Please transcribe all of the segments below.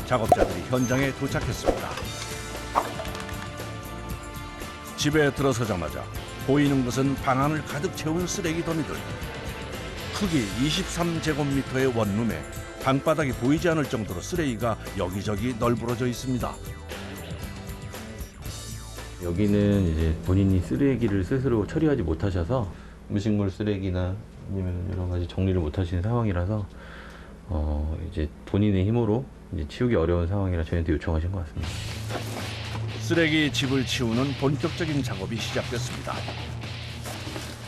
작업자들이 현장에 도착했습니다. 집에 들어서자마자 보이는 것은 방 안을 가득 채운 쓰레기 더미들. 크기 23제곱미터의 원룸에 방바닥이 보이지 않을 정도로 쓰레기가 여기저기 널브러져 있습니다. 여기는 이제 본인이 쓰레기를 스스로 처리하지 못하셔서 음식물 쓰레기나 아니면 여러 가지 정리를 못하시는 상황이라서 이제 본인의 힘으로 이제 치우기 어려운 상황이라 저희한테 요청하신 것 같습니다. 쓰레기 집을 치우는 본격적인 작업이 시작됐습니다.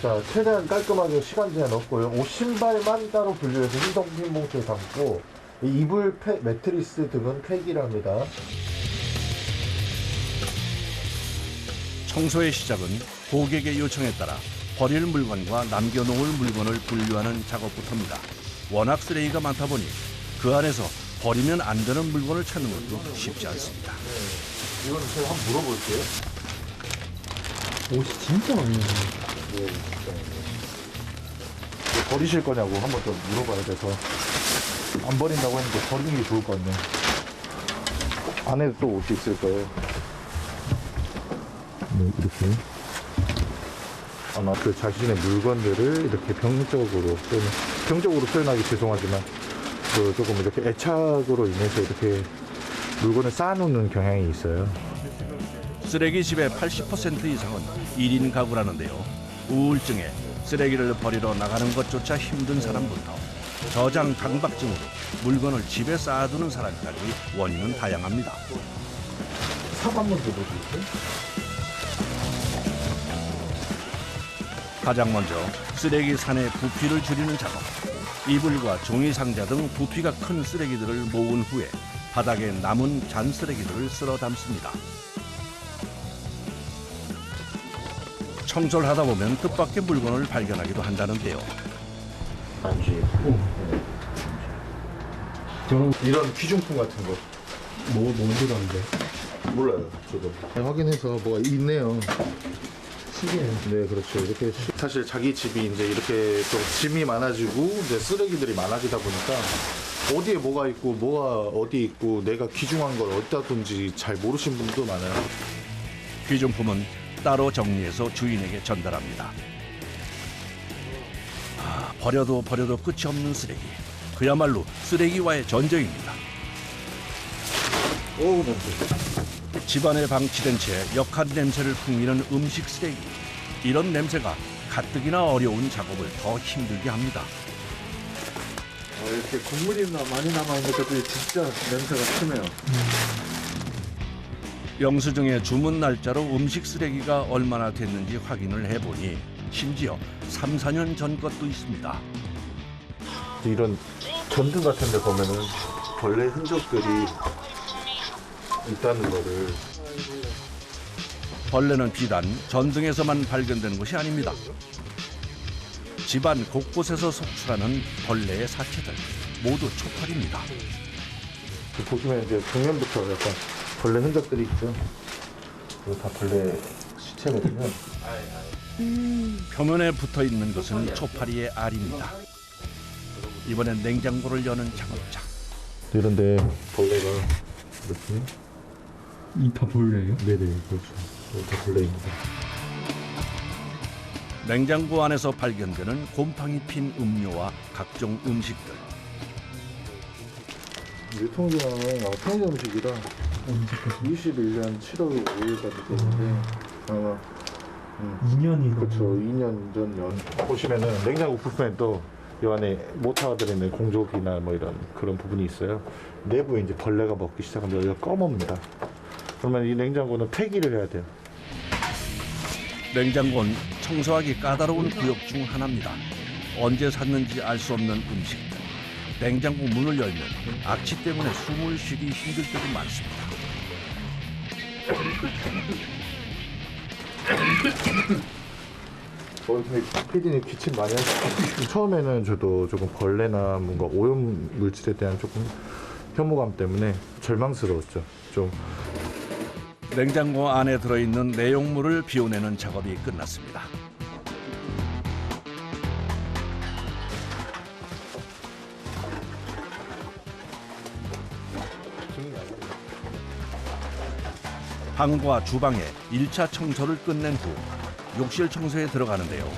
자, 최대한 깔끔하게 시간 제한 없고요. 옷 신발만 따로 분류해서 흰 봉투에 담고 이 이불, 매트리스 등은 폐기랍니다. 청소의 시작은 고객의 요청에 따라 버릴 물건과 남겨놓을 물건을 분류하는 작업부터입니다. 워낙 쓰레기가 많다 보니 그 안에서 버리면 안 되는 물건을 찾는 것도 쉽지 않습니다. 이거는 제가 한번 물어볼게요. 옷이 진짜 많네요. 네, 진짜. 버리실 거냐고 한번 좀 물어봐야 돼서. 안 버린다고 했는데 버리는 게 좋을 것 같네. 안에 또 옷이 있을 거예요. 네, 이렇게. 아마 그 자신의 물건들을 이렇게 병적으로 표현하기 죄송하지만 그 조금 이렇게 애착으로 인해서 이렇게 물건을 쌓아놓는 경향이 있어요. 쓰레기 집의 80% 이상은 1인 가구라는데요. 우울증에 쓰레기를 버리러 나가는 것조차 힘든 사람부터 저장 강박증으로 물건을 집에 쌓아두는 사람까지 원인은 다양합니다. 삽 한번 줘보실까요? 가장 먼저 쓰레기 산의 부피를 줄이는 작업. 이불과 종이 상자 등 부피가 큰 쓰레기들을 모은 후에 바닥에 남은 잔 쓰레기들을 쓸어 담습니다. 청소를 하다 보면 뜻밖의 물건을 발견하기도 한다는데요. 반지. 저는 이런 귀중품 같은 거. 뭔지 아는데. 몰라요, 저도. 확인해서 뭐가 있네요. 시계예요. 네, 그렇죠. 이렇게 사실 자기 집이 이제 이렇게 좀 짐이 많아지고 이제 쓰레기들이 많아지다 보니까 어디에 뭐가 있고 뭐가 어디 있고 내가 귀중한 걸 어디다 둔지 잘 모르신 분도 많아요. 귀중품은 따로 정리해서 주인에게 전달합니다. 버려도 끝이 없는 쓰레기. 그야말로 쓰레기와의 전쟁입니다. 오, 냄새. 집안에 방치된 채 역한 냄새를 풍기는 음식 쓰레기. 이런 냄새가 가뜩이나 어려운 작업을 더 힘들게 합니다. 이렇게 국물이 많이 남아있는 것들이 진짜 냄새가 심해요. 영수증의 주문 날짜로 음식 쓰레기가 얼마나 됐는지 확인을 해보니 심지어 3, 4년 전 것도 있습니다. 이런 전등 같은 데 보면은 벌레 흔적들이 있다는 거를. 벌레는 비단 전등에서만 발견되는 것이 아닙니다. 집안 곳곳에서 속출하는 벌레의 사체들 모두 초파리입니다. 보시면 이제 벽면부터 약간 벌레 흔적들이 있죠. 이거 다 벌레 시체거든요. 표면에 붙어 있는 것은 초파리의 알입니다. 이번엔 냉장고를 여는 작업자. 이런데 벌레가 이렇게. 이 다 벌레예요? 네네, 그렇죠. 이거 다 벌레입니다. 냉장고 안에서 발견되는 곰팡이 핀 음료와 각종 음식들. 유통기한은 편의점 음식이라 21년 7월 5일까지 되는데 아마 2년이 그렇죠. 2년 전 연. 보시면은 냉장고 부품에 또 이 안에 모터가 들어있는 공조기나 뭐 이런 그런 부분이 있어요. 내부에 이제 벌레가 먹기 시작하면 여기가 검습니다. 그러면 이 냉장고는 폐기를 해야 돼요. 냉장고는 청소하기 까다로운 구역 중 하나입니다. 언제 샀는지 알 수 없는 음식들. 냉장고 문을 열면 악취 때문에 숨을 쉬기 힘들 때도 많습니다. 근데 PD님 기침 많이 하시죠? 처음에는 저도 조금 벌레나 뭔가 오염 물질에 대한 조금 혐오감 때문에 절망스러웠죠. 좀. 냉장고 안에 들어있는 내용물을 비워내는 작업이 끝났습니다. 방과 주방의 1차 청소를 끝낸 후 욕실 청소에 들어가는데요.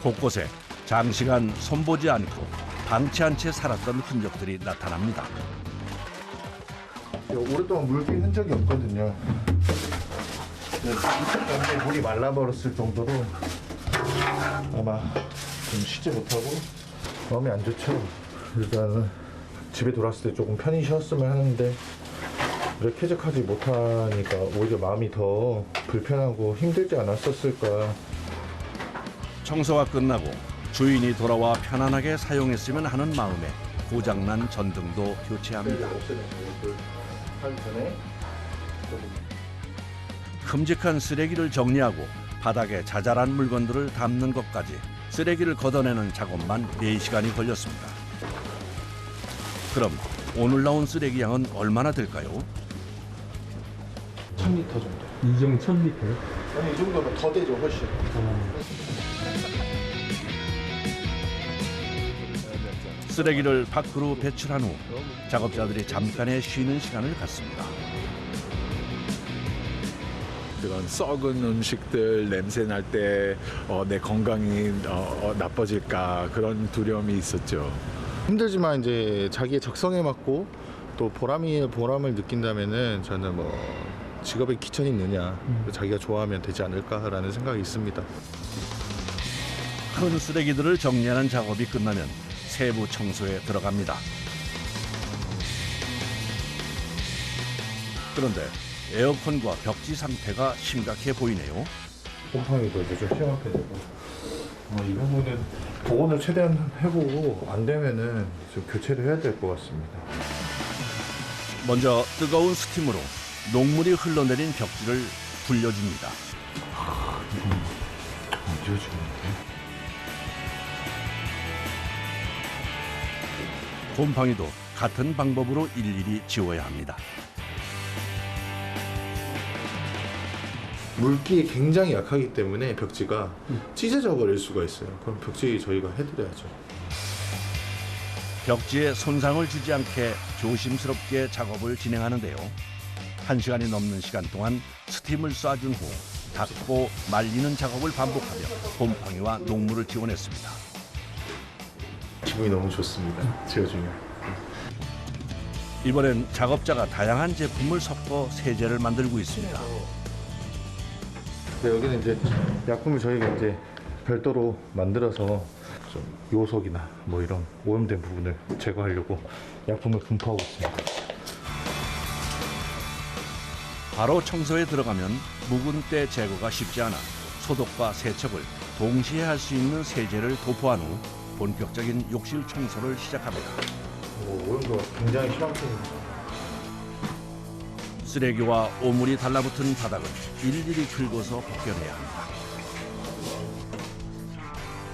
곳곳에 장시간 손보지 않고 방치한 채 살았던 흔적들이 나타납니다. 오랫동안 물 낀 흔적이 없거든요. 완전히 물이 말라버렸을 정도로 아마 좀 쉬지 못하고 마음이 안 좋죠. 일단은 집에 돌아왔을 때 조금 편히 쉬었으면 하는데 이렇게 쾌적하지 못하니까 오히려 마음이 더 불편하고 힘들지 않았었을까. 청소가 끝나고 주인이 돌아와 편안하게 사용했으면 하는 마음에 고장난 전등도 교체합니다. 큼직한 쓰레기를 정리하고 바닥에 자잘한 물건들을 담는 것까지 쓰레기를 걷어내는 작업만 4시간이 걸렸습니다. 그럼 오늘 나온 쓰레기 양은 얼마나 될까요? 1000리터 정도. 이 정도 1000리터요? 아니 이 정도면 더 되죠 훨씬. 쓰레기를 밖으로 배출한 후 작업자들이 잠깐의 쉬는 시간을 갖습니다. 그런 썩은 음식들 냄새 날 때 내 건강이 나빠질까 그런 두려움이 있었죠. 힘들지만 이제 자기의 적성에 맞고 또 보람을 느낀다면은 저는 뭐 직업에 귀천이 있느냐 자기가 좋아하면 되지 않을까라는 생각이 있습니다. 큰 쓰레기들을 정리하는 작업이 끝나면 세부 청소에 들어갑니다. 그런데 에어컨과 벽지 상태가 심각해 보이네요. 곰팡이도 이제 좀 심하게 되고 이 부분은 복원을 최대한 해보고 안 되면은 좀 교체를 해야 될 것 같습니다. 먼저 뜨거운 스팀으로 녹물이 흘러내린 벽지를 불려줍니다. 곰팡이도 같은 방법으로 일일이 지워야 합니다. 물기에 굉장히 약하기 때문에 벽지가 찢어져 버릴 수가 있어요. 그럼 벽지 저희가 해드려야죠. 벽지에 손상을 주지 않게 조심스럽게 작업을 진행하는데요. 1시간이 넘는 시간 동안 스팀을 쏴준 후 닦고 말리는 작업을 반복하며 곰팡이와 녹물을 지워냈습니다. 기분이 너무 좋습니다. 지워주면. 이번엔 작업자가 다양한 제품을 섞어 세제를 만들고 있습니다. 네, 여기는 이제 약품을 저희가 이제 별도로 만들어서 좀 요속이나 뭐 이런 오염된 부분을 제거하려고 약품을 분포하고 있습니다. 바로 청소에 들어가면 묵은 때 제거가 쉽지 않아 소독과 세척을 동시에 할 수 있는 세제를 도포한 후 본격적인 욕실 청소를 시작합니다. 오염도가 굉장히 심한 편입니다. 쓰레기와 오물이 달라붙은 바닥은 일일이 긁어서 벗겨내야 합니다.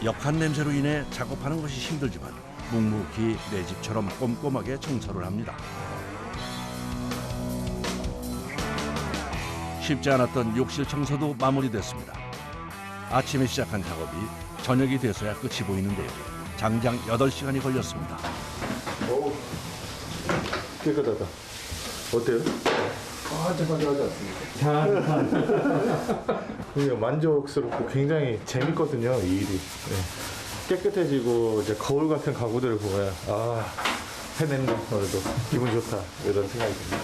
역한 냄새로 인해 작업하는 것이 힘들지만 묵묵히 내 집처럼 꼼꼼하게 청소를 합니다. 쉽지 않았던 욕실 청소도 마무리됐습니다. 아침에 시작한 작업이 저녁이 돼서야 끝이 보이는데요. 장장 8시간이 걸렸습니다. 오, 깨끗하다. 어때요? 반짝반짝하지 않습니까? 그냥 만족스럽고 굉장히 재밌거든요, 이 일이. 네. 깨끗해지고 이제 거울 같은 가구들을 보면 해냈네, 오늘도 기분 좋다 이런 생각이 듭니다.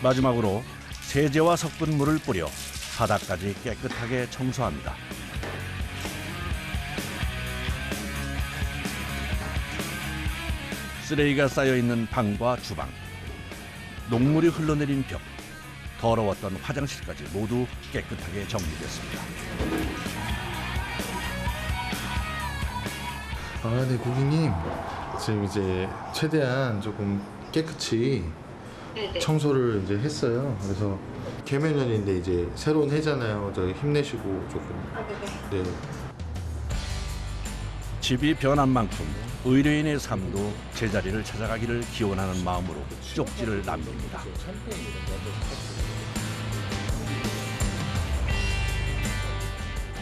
마지막으로 세제와 섞은 물을 뿌려 바닥까지 깨끗하게 청소합니다. 쓰레기가 쌓여있는 방과 주방, 녹물이 흘러내린 벽, 더러웠던 화장실까지 모두 깨끗하게 정리됐습니다. 네, 고객님. 지금 이제 최대한 조금 깨끗이 청소를 이제 했어요. 그래서 개면연인데 이제 새로운 해잖아요. 저 힘내시고 조금. 네. 집이 변한 만큼 의뢰인의 삶도 제자리를 찾아가기를 기원하는 마음으로 쪽지를 남깁니다.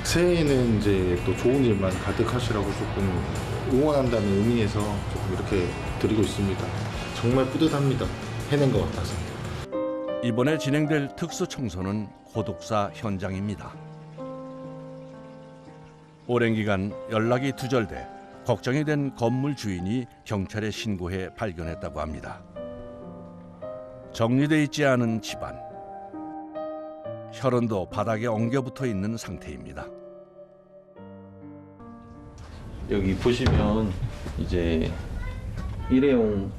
새해에는 이제 또 좋은 일만 가득하시라고 조금 응원한다는 의미에서 조금 이렇게 드리고 있습니다. 정말 뿌듯합니다. 해낸 것 같아서. 이번에 진행될 특수 청소는 고독사 현장입니다. 오랜 기간 연락이 두절돼 걱정이 된 건물 주인이 경찰에 신고해 발견했다고 합니다. 정리돼 있지 않은 집안. 혈흔도 바닥에 엉겨붙어 있는 상태입니다. 여기 보시면 이제 일회용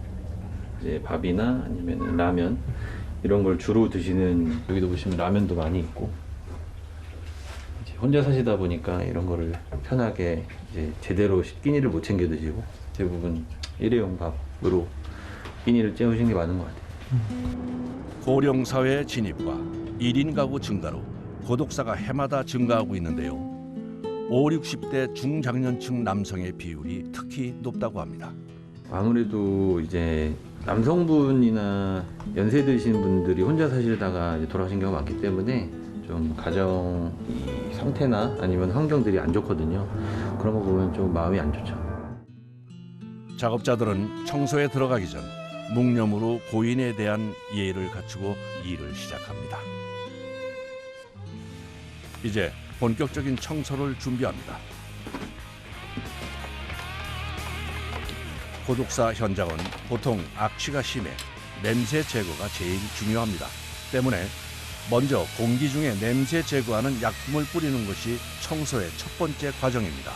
이제 밥이나 아니면 라면 이런 걸 주로 드시는, 여기도 보시면 라면도 많이 있고, 이제 혼자 사시다 보니까 이런 거를 편하게 이제 제대로 끼니를 못 챙겨 드시고 대부분 일회용 밥으로 끼니를 때우시는 게 맞는 것 같아요. 고령 사회 진입과 1인 가구 증가로 고독사가 해마다 증가하고 있는데요. 5, 60대 중장년층 남성의 비율이 특히 높다고 합니다. 아무래도 이제 남성분이나 연세 드신 분들이 혼자 사시다가 이제 돌아가신 경우가 많기 때문에 좀 가정 이 상태나 아니면 환경들이 안 좋거든요. 그런 거 보면 좀 마음이 안 좋죠. 작업자들은 청소에 들어가기 전 묵념으로 고인에 대한 예의를 갖추고 일을 시작합니다. 이제 본격적인 청소를 준비합니다. 고독사 현장은 보통 악취가 심해 냄새 제거가 제일 중요합니다. 때문에 먼저 공기 중에 냄새 제거하는 약품을 뿌리는 것이 청소의 첫 번째 과정입니다.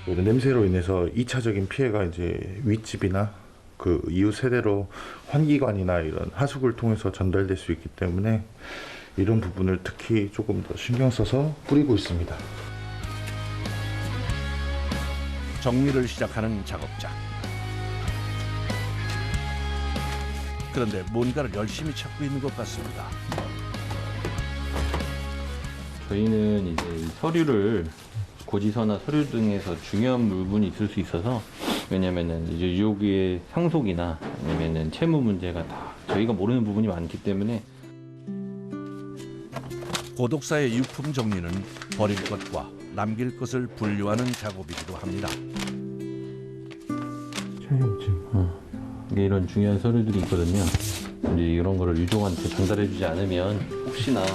냄새로 인해서 2차적인 피해가 이제 윗집이나 그 이웃 세대로 환기관이나 이런 하수구를 통해서 전달될 수 있기 때문에 이런 부분을 특히 조금 더 신경 써서 뿌리고 있습니다. 정리를 시작하는 작업자. 그런데 뭔가를 열심히 찾고 있는 것 같습니다. 저희는 이제 이 서류를 고지서나 서류 등에서 중요한 물건이 있을 수 있어서, 왜냐면은 이제 여기에 상속이나 아니면은 채무 문제가 다 저희가 모르는 부분이 많기 때문에. 고독사의 유품 정리는 버릴 것과 남길 것을 분류하는 작업이기도 합니다. 촬영증. 이게 이런 중요한 서류들이 있거든요. 이제 이런 거를 유족한테 전달해주지 않으면 혹시나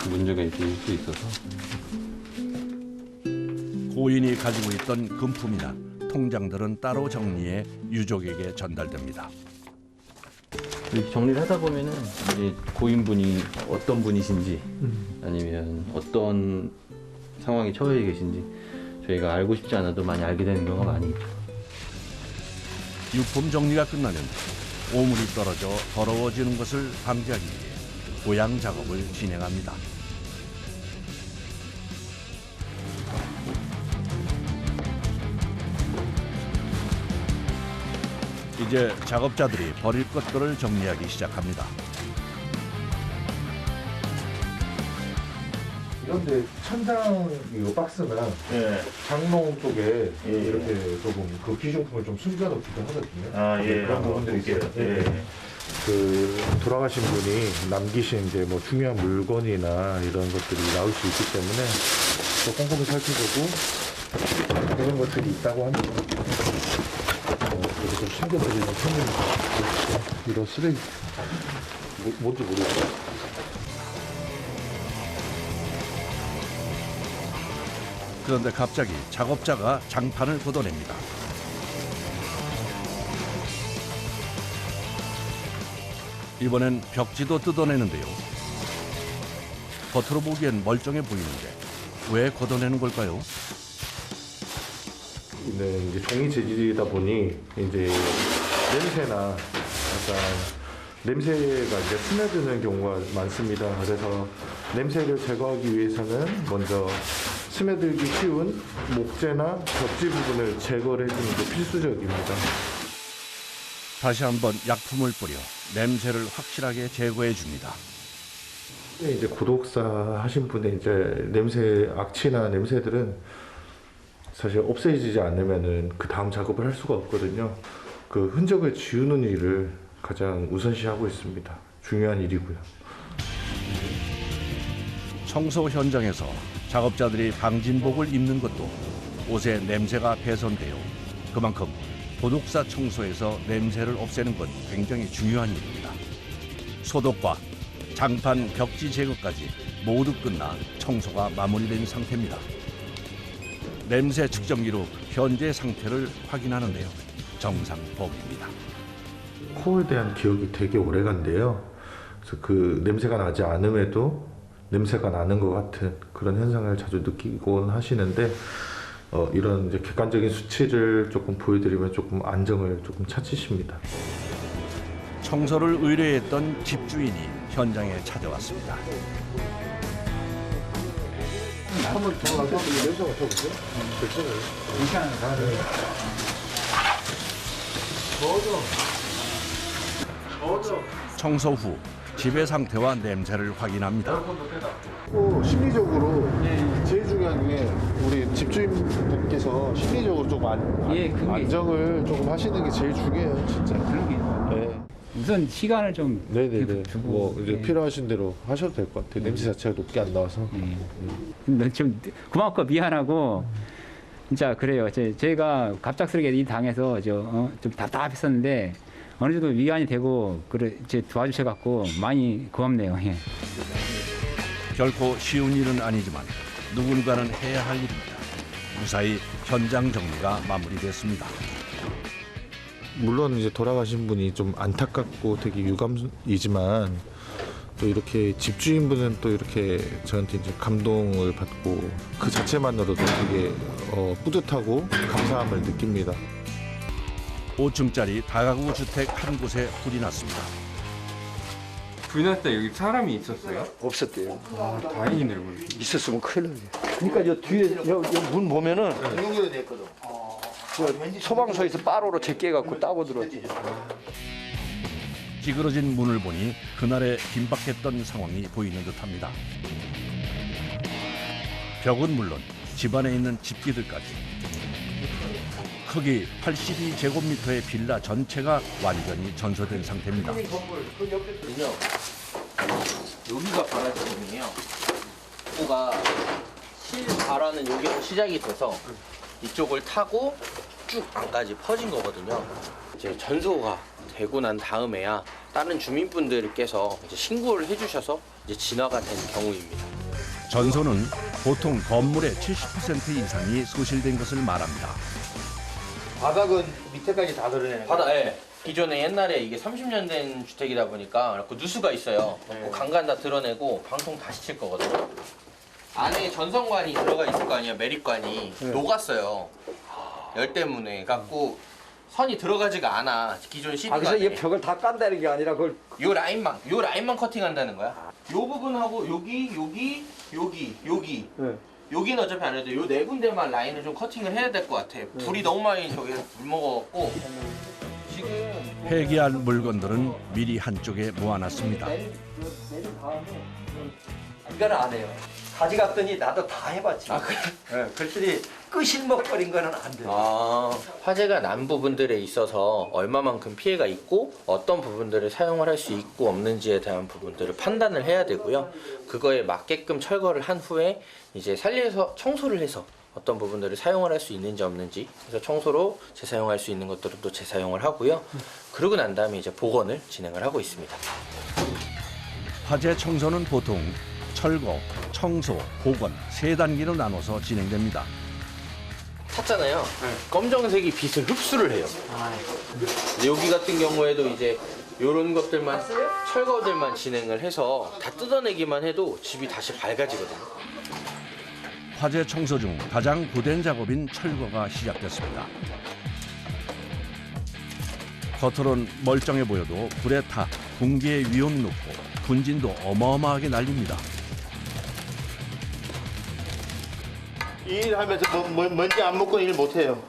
문제가 있을 수 있어서. 고인이 가지고 있던 금품이나 통장들은 따로 정리해 유족에게 전달됩니다. 이렇게 정리를 하다 보면은 이제 고인분이 어떤 분이신지 아니면 어떤 상황에 처해 계신지 저희가 알고 싶지 않아도 많이 알게 되는 경우가 많이 있죠. 유품 정리가 끝나면 오물이 떨어져 더러워지는 것을 방지하기 위해 보양 작업을 진행합니다. 이제 작업자들이 버릴 것들을 정리하기 시작합니다. 이런데 천장 이 박스는 장롱 쪽에 이렇게 조금 그 귀중품을 좀 숨겨놓기도 하거든요. 그런 부분들이 있어요. 그 돌아가신 분이 남기신 이제 뭐 중요한 물건이나 이런 것들이 나올 수 있기 때문에 또 꼼꼼히 살펴보고 그런 것들이 있다고 합니다. 그래서 좀 챙겨드리는 편입니다. 이런 쓰레기 뭔지 모르겠어요. 그런데 갑자기 작업자가 장판을 걷어냅니다. 이번엔 벽지도 뜯어내는데요. 겉으로 보기엔 멀쩡해 보이는데 왜 걷어내는 걸까요? 이제 종이 재질이다 보니 이제 냄새나 약간 냄새가 이제 스며드는 경우가 많습니다. 그래서 냄새를 제거하기 위해서는 먼저 스며들기 쉬운 목재나 벽지 부분을 제거를 해주는 게 필수적입니다. 다시 한번 약품을 뿌려 냄새를 확실하게 제거해 줍니다. 이제 고독사 하신 분의 이제 냄새, 악취나 냄새들은 사실 없애지지 않으면은 그 다음 작업을 할 수가 없거든요. 그 흔적을 지우는 일을 가장 우선시하고 있습니다. 중요한 일이고요. 청소 현장에서 작업자들이 방진복을 입는 것도 옷에 냄새가 배선되어 그만큼 도독사 청소에서 냄새를 없애는 건 굉장히 중요한 일입니다. 소독과 장판 벽지 제거까지 모두 끝나 청소가 마무리된 상태입니다. 냄새 측정기로 현재 상태를 확인하는데요. 정상범위입니다. 코에 대한 기억이 되게 오래간대요. 그래서 그 냄새가 나지 않음에도 냄새가 나는 것 같은 그런 현상을 자주 느끼곤 하시는데 이런 이제 객관적인 수치를 조금 보여드리면 조금 안정을 조금 찾으십니다. 청소를 의뢰했던 집주인이 현장에 찾아왔습니다. 한번 들어가서 냄새 맡아보세요. 청소 후 집의 상태와 냄새를 확인합니다. 심리적으로 제일 중요한 게 우리 집주인분께서 심리적으로 좀 안정을 조금 하시는 게 제일 중요해요, 진짜. 네. 우선 시간을 좀 네네네. 주고, 뭐 이제 네. 필요하신 대로 하셔도 될 것 같아요. 냄새 자체가 높게 안 나와서. 근데 좀 그만큼 미안하고 진짜 그래요. 제가 갑작스럽게 이 당해서 좀 답답했었는데 어느 정도 위안이 되고 도와주셔갖고 많이 고맙네요. 예. 결코 쉬운 일은 아니지만 누군가는 해야 할 일입니다. 무사히 현장 정리가 마무리됐습니다. 물론 이제 돌아가신 분이 좀 안타깝고 되게 유감이지만 또 이렇게 집주인분은 또 이렇게 저한테 이제 감동을 받고 그 자체만으로도 되게 뿌듯하고 감사함을 느낍니다. 5층짜리 다가구 주택 한 곳에 불이 났습니다. 불 났을 때 여기 사람이 있었어요? 없었대요. 아, 다행이네요. 있었으면 큰일 나지. 그러니까 저 뒤에 문 보면은 소방서에서 빠로로 제껴갖고 따고 들어왔지. 찌그러진 문을 보니 그날의 긴박했던 상황이 보이는 듯합니다. 벽은 물론 집안에 있는 집기들까지 크기 82제곱미터의 빌라 전체가 완전히 전소된 상태입니다. 여기가 바라지거든요. 이거가 실 바라는 여기서 시작이 돼서 이쪽을 타고 쭉 안까지 퍼진 거거든요. 이제 전소가 되고 난 다음에야 다른 주민분들께서 이제 신고를 해주셔서 이제 진화가 된 경우입니다. 전소는 보통 건물의 70% 이상이 소실된 것을 말합니다. 바닥은 밑에까지 다 드러내는 거야. 예. 기존에 옛날에 이게 30년 된 주택이다 보니까 그 누수가 있어요. 그 강간 다 드러내고 방통 다시 칠 거거든요. 안에 전선관이 들어가 있을 거 아니에요. 매립관이 녹았어요. 열 때문에 갖고 선이 들어가지가 않아. 기존 CD가. 그래서 이 벽을 다 깐다는 게 아니라 그걸 요 라인만 커팅한다는 거야. 요 부분하고 여기 여기는 어차피 안 해도 요 네 군데만 라인을 좀 커팅을 해야 될 것 같아. 불이 너무 많이 저기 물 먹어갖고 지금 폐기할 물건들은 미리 한쪽에 모아놨습니다. 이거는 안 해요. 가져갔더니 나도 다 해봤지. 그래? 그랬더니 끄실먹거린 거는 안 돼. 화재가 난 부분들에 있어서 얼마만큼 피해가 있고 어떤 부분들을 사용을 할 수 있고 없는지에 대한 부분들을 판단을 해야 되고요. 그거에 맞게끔 철거를 한 후에 이제 살려서 청소를 해서 어떤 부분들을 사용을 할 수 있는지 없는지 그래서 청소로 재사용할 수 있는 것들은 또 재사용을 하고요. 그러고 난 다음에 이제 복원을 진행을 하고 있습니다. 화재 청소는 보통 철거, 청소, 복원 3단계로 나눠서 진행됩니다. 탔잖아요. 검정색이 빛을 흡수를 해요. 여기 같은 경우에도 이제 이런 것들만 철거들만 진행을 해서 다 뜯어내기만 해도 집이 다시 밝아지거든요. 화재 청소 중 가장 고된 작업인 철거가 시작됐습니다. 겉으론 멀쩡해 보여도 불에 타 공기의 위험이 높고 분진도 어마어마하게 날립니다. 일하면서 먼지 안 먹고 일 못해요.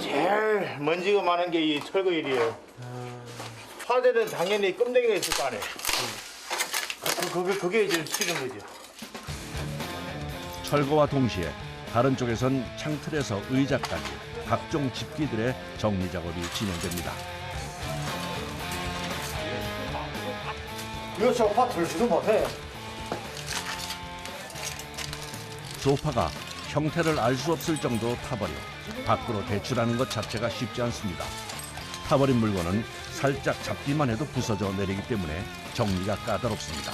제일 먼지가 많은 게 이 철거 일이에요. 화재는 당연히 껌댕이가 있을 거 아니에요. 그게 제일 싫은 거죠. 철거와 동시에 다른 쪽에선 창틀에서 의자까지 각종 집기들의 정리 작업이 진행됩니다. 이거 저 화 들지도 못해. 소파가 형태를 알 수 없을 정도 타버려 밖으로 배출하는 것 자체가 쉽지 않습니다. 타버린 물건은 살짝 잡기만 해도 부서져 내리기 때문에 정리가 까다롭습니다.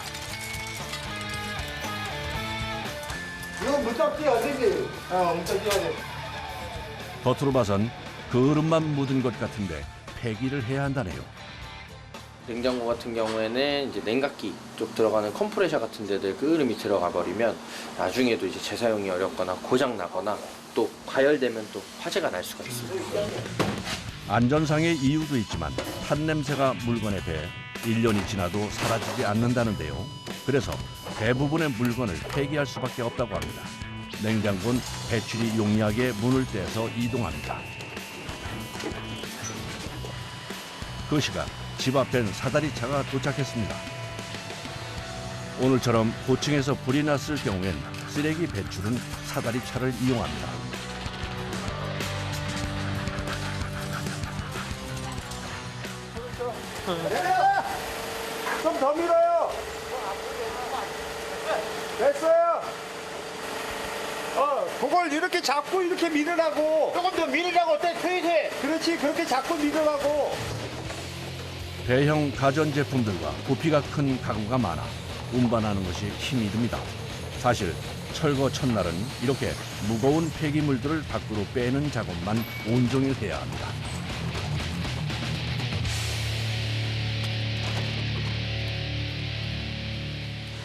이거 문짝 띄어야 되지. 문짝 띄어야 돼. 겉으로 봐선 그릇만 묻은 것 같은데 폐기를 해야 한다네요. 냉장고 같은 경우에는 이제 냉각기 쪽 들어가는 컴프레셔 같은 데들 끓음이 들어가 버리면 나중에도 이제 재사용이 어렵거나 고장 나거나 또 과열되면 또 화재가 날 수가 있습니다. 안전상의 이유도 있지만 탄 냄새가 물건에 배해 1년이 지나도 사라지지 않는다는데요. 그래서 대부분의 물건을 폐기할 수밖에 없다고 합니다. 냉장고는 배출이 용이하게 문을 떼서 이동합니다. 그 시간 집 앞엔 사다리차가 도착했습니다. 오늘처럼 고층에서 불이 났을 경우엔 쓰레기 배출은 사다리차를 이용합니다. 좀 더 밀어요. 됐어요. 그걸 이렇게 잡고 이렇게 밀으라고. 조금 더 밀으라고 퇴퇴. 그렇지, 그렇게 잡고 밀으라고. 대형 가전제품들과 부피가 큰 가구가 많아 운반하는 것이 힘이 듭니다. 사실 철거 첫날은 이렇게 무거운 폐기물들을 밖으로 빼는 작업만 온종일 해야 합니다.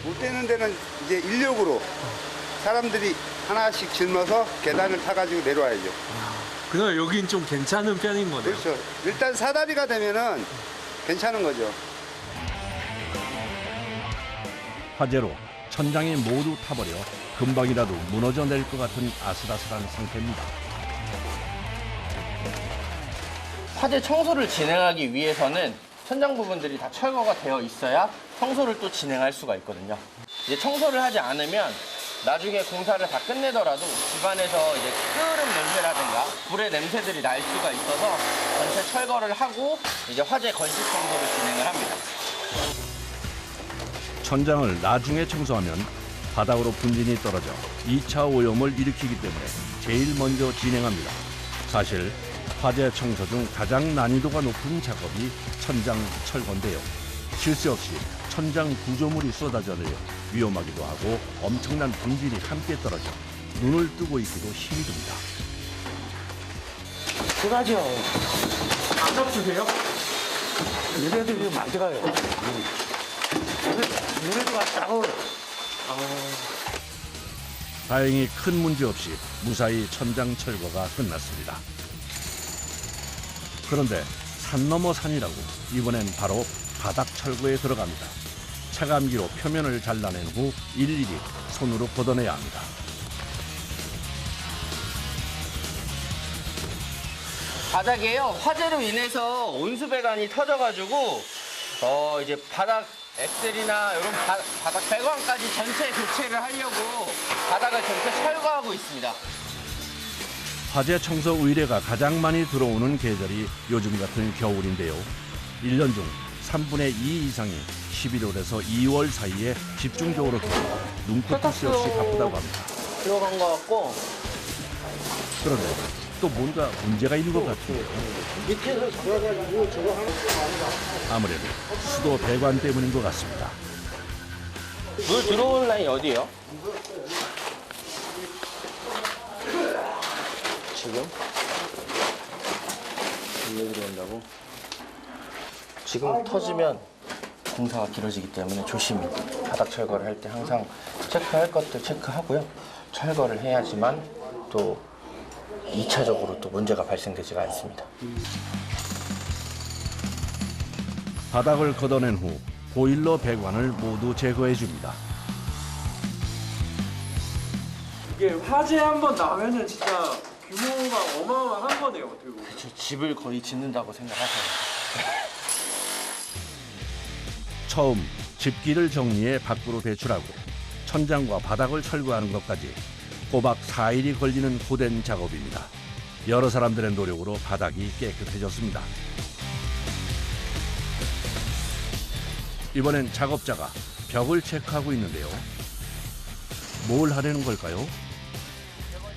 못 떼는 데는 이제 인력으로 사람들이 하나씩 짊어서 계단을 타가지고 내려와야죠. 그럼 여긴 좀 괜찮은 편인 거네요. 그렇죠. 일단 사다리가 되면은 괜찮은 거죠. 화재로 천장이 모두 타버려 금방이라도 무너져 낼 것 같은 아슬아슬한 상태입니다. 화재 청소를 진행하기 위해서는 천장 부분들이 다 철거가 되어 있어야 청소를 또 진행할 수가 있거든요. 이제 청소를 하지 않으면 나중에 공사를 다 끝내더라도 집안에서 이제 끓음 냄새라든가 불의 냄새들이 날 수가 있어서 전체 철거를 하고 이제 화재 건식 청소를 진행을 합니다. 천장을 나중에 청소하면 바닥으로 분진이 떨어져 2차 오염을 일으키기 때문에 제일 먼저 진행합니다. 사실 화재 청소 중 가장 난이도가 높은 작업이 천장 철거인데요. 쉴 새 없이 천장 구조물이 쏟아져 내려 위험하기도 하고 엄청난 분진이 함께 떨어져 눈을 뜨고 있기도 힘듭니다. 그가죠. 안 잡수세요? 얘네들이 많이 들어가요. 눈에도 갔다고. 다행히 큰 문제 없이 무사히 천장 철거가 끝났습니다. 그런데 산 넘어 산이라고 이번엔 바로 바닥 철거에 들어갑니다. 차감기로 표면을 잘라낸 후 일일이 손으로 걷어내야 합니다. 바닥에요, 화재로 인해서 온수배관이 터져가지고 이제 바닥 엑셀이나 이런 바닥 배관까지 전체 교체를 하려고 바닥을 전체 철거하고 있습니다. 화재 청소 의뢰가 가장 많이 들어오는 계절이 요즘 같은 겨울인데요. 1년 중 3분의 2 이상이 11월에서 2월 사이에 집중적으로 들어와 눈코뜰 새 없이 바쁘다고 합니다. 들어간 것 같고 그런데 또 뭔가 문제가 있는 것 같은데요. 밑에서 들어가지고 저거 하는 거 아니다. 아무래도 수도 배관 때문인 것 같습니다. 물 들어오는 라인이 어디예요? 지금? 물로 들어온다고? 지금 터지면 공사가 길어지기 때문에 조심히 바닥 철거를 할 때 항상 체크할 것들 체크하고요. 철거를 해야지만 또 2차적으로 또 문제가 발생되지가 않습니다. 바닥을 걷어낸 후 보일러 배관을 모두 제거해 줍니다. 이게 화재 한번 나면은 진짜 규모가 어마어마한 거네요. 어떻게 보면. 집을 거의 짓는다고 생각하세요. 처음 집기를 정리해 밖으로 배출하고 천장과 바닥을 철거하는 것까지 꼬박 4일이 걸리는 고된 작업입니다. 여러 사람들의 노력으로 바닥이 깨끗해졌습니다. 이번엔 작업자가 벽을 체크하고 있는데요. 뭘 하려는 걸까요?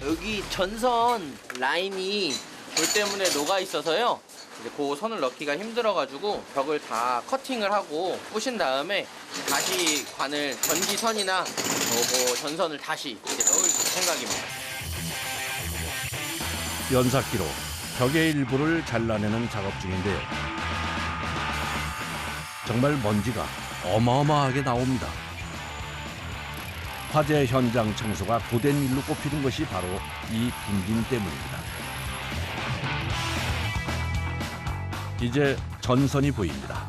여기 전선 라인이 돌 때문에 녹아 있어서요. 이제 그 선을 넣기가 힘들어가지고 벽을 다 커팅을 하고 부신 다음에 다시 관을 전기선이나 그 전선을 다시 이제 넣을 생각입니다. 연삭기로 벽의 일부를 잘라내는 작업 중인데요. 정말 먼지가 어마어마하게 나옵니다. 화재 현장 청소가 고된 일로 꼽히는 것이 바로 이 분진 때문입니다. 이제 전선이 보입니다.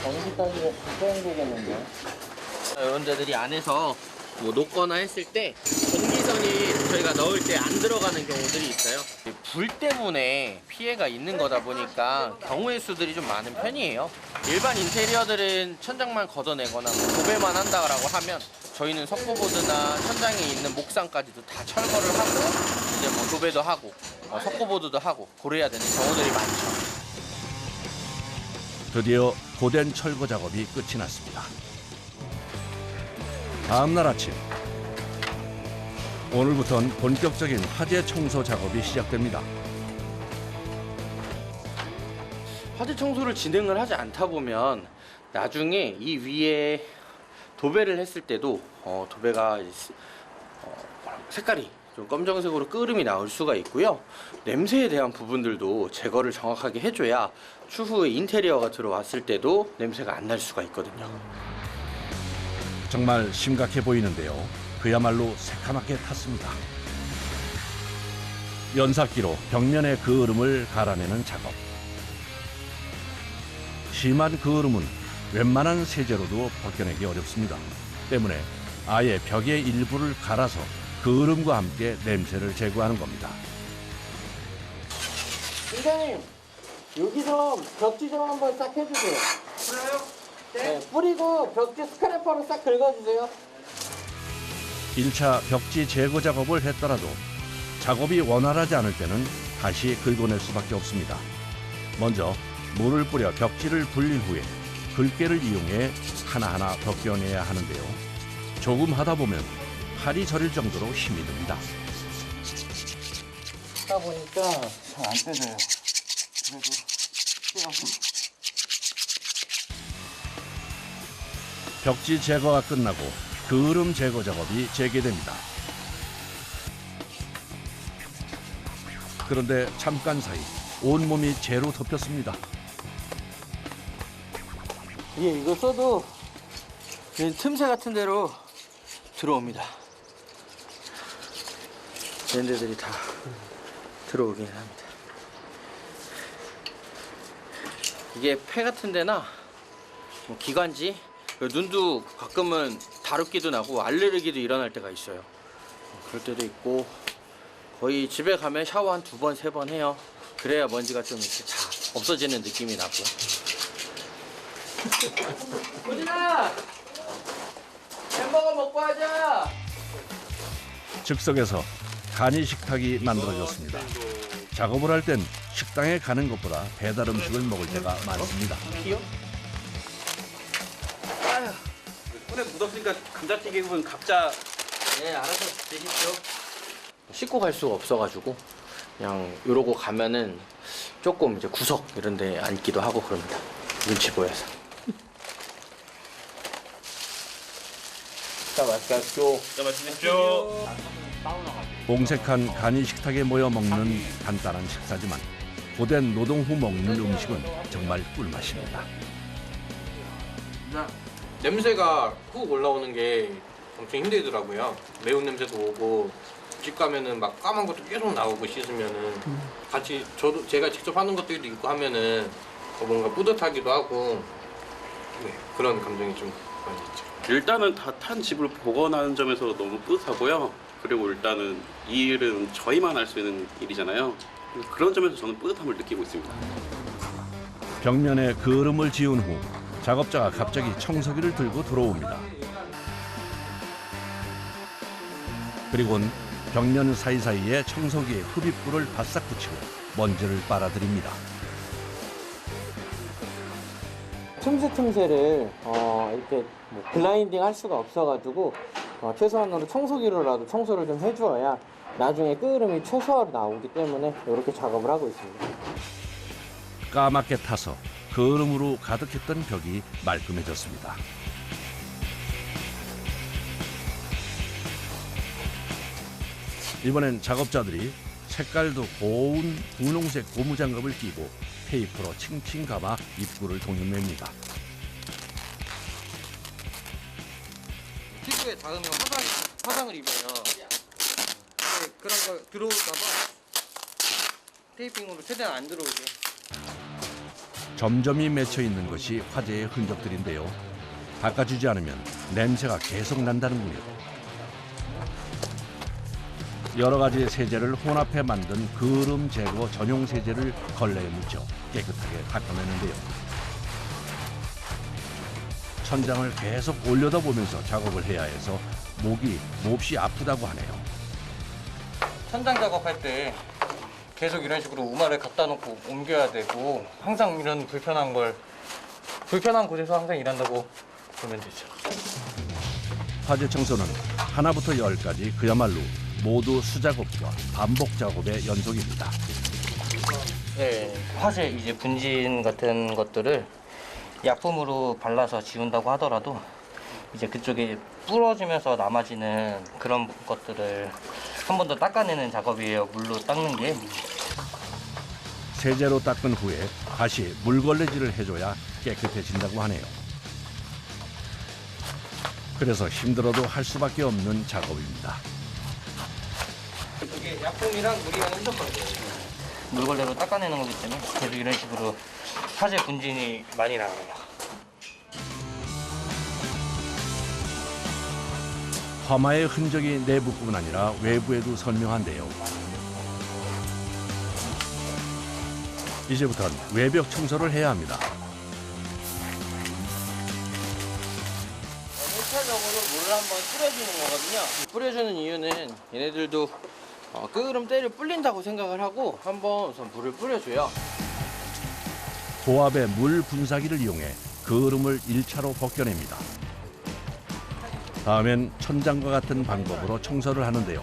전기 따지가 사용되겠는데요. 여러분들이 안에서 뭐 녹거나 했을 때 전기선이 저희가 넣을 때 안 들어가는 경우들이 있어요. 불 때문에 피해가 있는 거다 보니까 경우의 수들이 좀 많은 편이에요. 일반 인테리어들은 천장만 걷어내거나 뭐 도배만 한다고 하면 저희는 석고보드나 천장에 있는 목상까지도 다 철거를 하고 이제 뭐 도배도 하고 석고보드도 하고 그래야 되는 경우들이 많죠. 드디어 고된 철거 작업이 끝이 났습니다. 다음 날 아침, 오늘부터는 본격적인 화재 청소 작업이 시작됩니다. 화재 청소를 진행을 하지 않다 보면 나중에 이 위에 도배를 했을 때도 도배가 색깔이 좀 검정색으로 끓음이 나올 수가 있고요. 냄새에 대한 부분들도 제거를 정확하게 해줘야 추후에 인테리어가 들어왔을 때도 냄새가 안 날 수가 있거든요. 정말 심각해 보이는데요. 그야말로 새카맣게 탔습니다. 연삭기로 벽면의 그을음을 갈아내는 작업. 심한 그을음은 웬만한 세제로도 벗겨내기 어렵습니다. 때문에 아예 벽의 일부를 갈아서 그을음과 함께 냄새를 제거하는 겁니다. 선생님, 여기서 벽지 좀 한번 싹 해주세요. 뿌려요? 네, 뿌리고 벽지 스크래퍼로 싹 긁어주세요. 1차 벽지 제거 작업을 했더라도 작업이 원활하지 않을 때는 다시 긁어낼 수밖에 없습니다. 먼저 물을 뿌려 벽지를 불린 후에 글개를 이용해 하나하나 벗겨내야 하는데요. 조금 하다 보면 팔이 저릴 정도로 힘이 듭니다. 하다 보니까 잘 안 떼져요. 그래도 벽지 제거가 끝나고 그을음 제거 작업이 재개됩니다. 그런데 잠깐 사이 온몸이 재로 덮였습니다. 이거 써도 틈새 같은 데로 들어옵니다. 랜드들이 다 들어오긴 합니다. 이게 폐 같은 데나 뭐 기관지, 눈도 가끔은 다루기도 나고 알레르기도 일어날 때가 있어요. 그럴 때도 있고 거의 집에 가면 샤워 한 2번, 3번 해요. 그래야 먼지가 좀 이렇게 다 없어지는 느낌이 나고요. 고진아! 햄버거 먹고 하자! 즉석에서 간이 식탁이 만들어졌습니다. 작업을 할 땐 식당에 가는 것보다 배달 음식을 먹을 때가 많습니다. 손에 묻었으니까 감자튀김은 각자. 네, 알아서 드십시오. 씻고 갈 수가 없어가지고 그냥 이러고 가면은 조금 이제 구석 이런 데 앉기도 하고 그럽니다. 눈치 보여서. 자, 맛있게 하십시오. 자, 말씀해주십시오. 공색한 간이 식탁에 모여 먹는 간단한 식사지만 고된 노동 후 먹는 음식은 정말 꿀맛입니다. 냄새가 훅 올라오는 게 엄청 힘들더라고요. 매운 냄새도 오고 집 가면은 막 까만 것도 계속 나오고 씻으면은 같이 제가 직접 하는 것들도 있고 하면은 뭔가 뿌듯하기도 하고 네, 그런 감정이 좀 많이 있죠. 일단은 다 탄 집을 복원하는 점에서 너무 뿌듯하고요. 그리고 일단은 이 일은 저희만 할 수 있는 일이잖아요. 그런 점에서 저는 뿌듯함을 느끼고 있습니다. 벽면에 그을음을 지운 후 작업자가 갑자기 청소기를 들고 들어옵니다. 그리고는 벽면 사이사이에 청소기에 흡입구를 바싹 붙이고 먼지를 빨아들입니다. 틈새를 이렇게 뭐 블라인딩 할 수가 없어가지고 최소한으로 청소기로라도 청소를 좀 해주어야 나중에 끄름이 최소화로 나오기 때문에 이렇게 작업을 하고 있습니다. 까맣게 타서 거름으로 가득했던 벽이 말끔해졌습니다. 이번엔 작업자들이 색깔도 고운 분홍색 고무장갑을 끼고 테이프로 칭칭 감아 입구를 동여맵니다. 피부에 닿으면 화상을 입어요. 근데 그런 거 들어올까봐 테이핑으로 최대한 안 들어오게. 점점이 맺혀 있는 것이 화재의 흔적들인데요. 닦아주지 않으면 냄새가 계속 난다는군요. 여러 가지 세제를 혼합해 만든 거름 제거 전용 세제를 걸레에 묻혀 깨끗하게 닦아내는데요. 천장을 계속 올려다보면서 작업을 해야 해서 목이 몹시 아프다고 하네요. 천장 작업할 때 계속 이런 식으로 우마를 갖다 놓고 옮겨야 되고 항상 이런 불편한 곳에서 항상 일한다고 보면 되죠. 화재 청소는 하나부터 열까지 그야말로 모두 수작업과 반복 작업의 연속입니다. 네, 화재 이제 분진 같은 것들을 약품으로 발라서 지운다고 하더라도 이제 그쪽에 부러지면서 남아지는 그런 것들을 한 번 더 닦아내는 작업이에요. 물로 닦는 게. 세제로 닦은 후에 다시 물걸레질을 해줘야 깨끗해진다고 하네요. 그래서 힘들어도 할 수밖에 없는 작업입니다. 이게 약품이랑 물이랑 섞어요. 물걸레로 닦아내는 거기 때문에 계속 이런 식으로 화재 분진이 많이 나와요. 화마의 흔적이 내부뿐 아니라 외부에도 선명한데요. 이제부터는 외벽 청소를 해야 합니다. 1차적으로 물을 한번 뿌려주는 거거든요. 뿌려주는 이유는 얘네들도 끄름 때를 불린다고 생각을 하고 한번 우선 물을 뿌려줘요. 고압의 물 분사기를 이용해 거름을 1차로 벗겨냅니다. 다음엔 천장과 같은 방법으로 청소를 하는데요.